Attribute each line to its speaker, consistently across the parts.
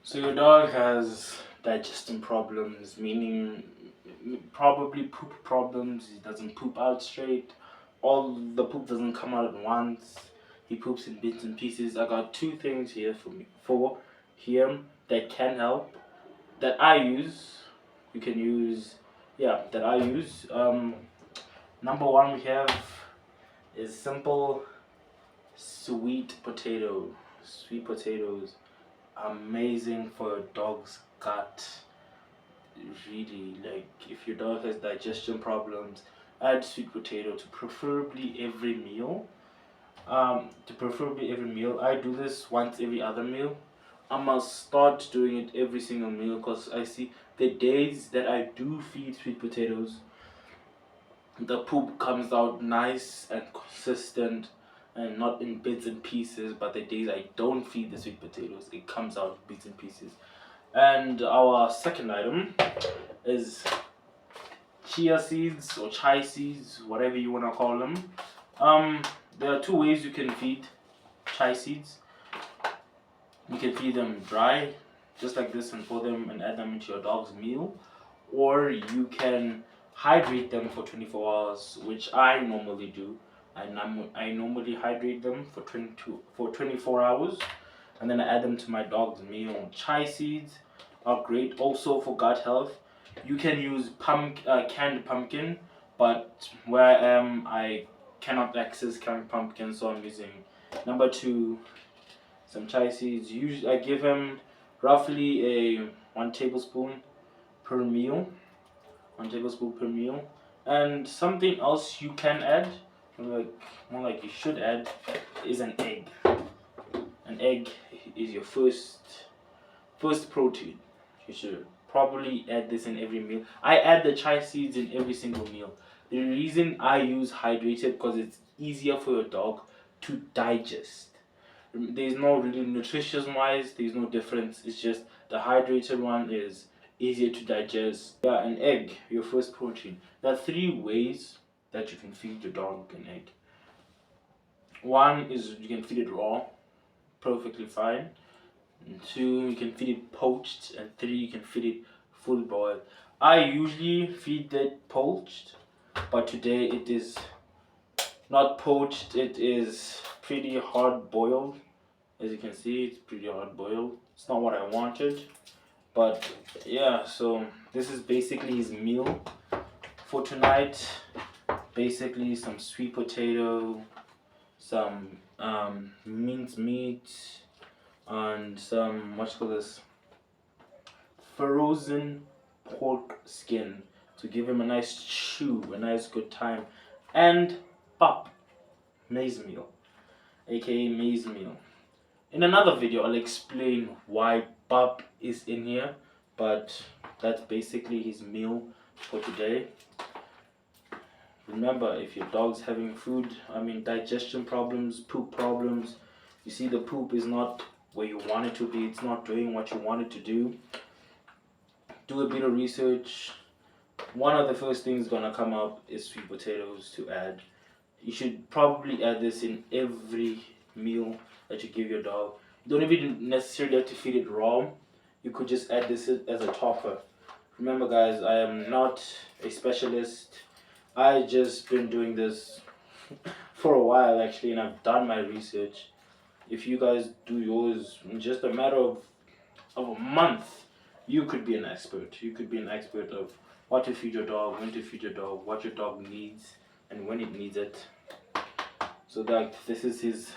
Speaker 1: So your dog has digestion problems, meaning probably poop problems. He doesn't poop out straight. All the poop doesn't come out at once. He poops in bits and pieces. I got two things here for him that can help that I use. You can use, yeah, that I use. Number one we have is simple sweet potato. Sweet potatoes, amazing for a dog's gut. Really, like if your dog has digestion problems, add sweet potato to preferably every meal. I do this once every other meal. I must start doing it every single meal because I see the days that I do feed sweet potatoes, the poop comes out nice and consistent and not in bits and pieces. But the days I don't feed the sweet potatoes, it comes out in bits and pieces. And our second item is chia seeds or chai seeds, whatever you want to call them. There are two ways you can feed chai seeds. You can feed them dry, just like this, and pour them and add them into your dog's meal, or you can hydrate them for 24 hours, which I normally do. I normally hydrate them for 24 hours, and then I add them to my dog's meal. Chai seeds are great also for gut health. You can use canned pumpkin, but where I am, I cannot access canned pumpkin, so I'm using number two, some chai seeds. Usually, I give him roughly a 1 tablespoon per meal. 1 tablespoon per meal. And something else you can add, like more like you should add, is an egg. An egg is your first protein. You should probably add this in every meal. I add the chai seeds in every single meal. The reason I use hydrated because it's easier for your dog to digest. There's no really nutrition wise, there's no difference. It's just the hydrated one is easier to digest. Yeah, an egg, your first protein. There are three ways that you can feed your dog an egg. One is you can feed it raw, perfectly fine. And two, you can feed it poached, and three, you can feed it full boiled. I usually feed it poached, but today it is not poached, it is pretty hard boiled. As you can see, it's pretty hard boiled. It's not what I wanted, but yeah, so this is basically his meal for tonight. Basically, some sweet potato, some minced meat, and some, what you call this, frozen pork skin to give him a nice chew, a nice good time, and pop, maize meal, aka maize meal. In another video, I'll explain why pop is in here, but that's basically his meal for today. Remember, if your dog's having digestion problems, poop problems, you see the poop is not where you want it to be, it's not doing what you want it to do a bit of research. One of the first things gonna come up is sweet potatoes to add. You should probably add this in every meal that you give your dog. You don't even necessarily have to feed it raw. You could just add this as a topper. Remember, guys, I am not a specialist. I just been doing this for a while actually, and I've done my research. If you guys do yours in just a matter of a month, you could be an expert. You could be an expert of what to feed your dog, when to feed your dog, what your dog needs, and when it needs it. So that this is his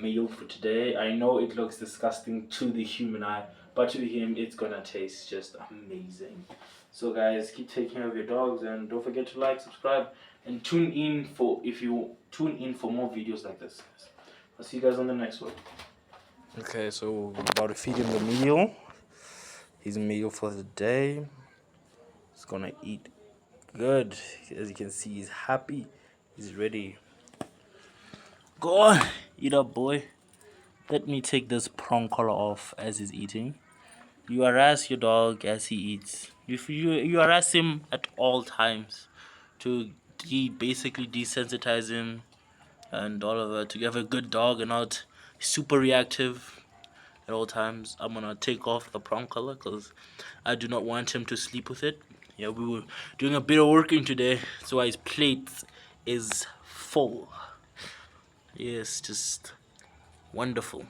Speaker 1: meal for today. I know it looks disgusting to the human eye, but to him it's gonna taste just amazing. So guys, keep taking care of your dogs and don't forget to like, subscribe, and tune in for more videos like this. I'll see you guys on the next one. Okay, so we're about to feed him the meal. His meal for the day. He's gonna eat good. As you can see, he's happy. He's ready. Go on, eat up, boy. Let me take this prong collar off as he's eating. You harass your dog as he eats. You harass him at all times to basically desensitize him and all of that, to have a good dog and not super reactive. at all times. I'm gonna take off the prom color because I do not want him to sleep with it. Yeah, we were doing a bit of working today, so his plate is full. Yes, just wonderful.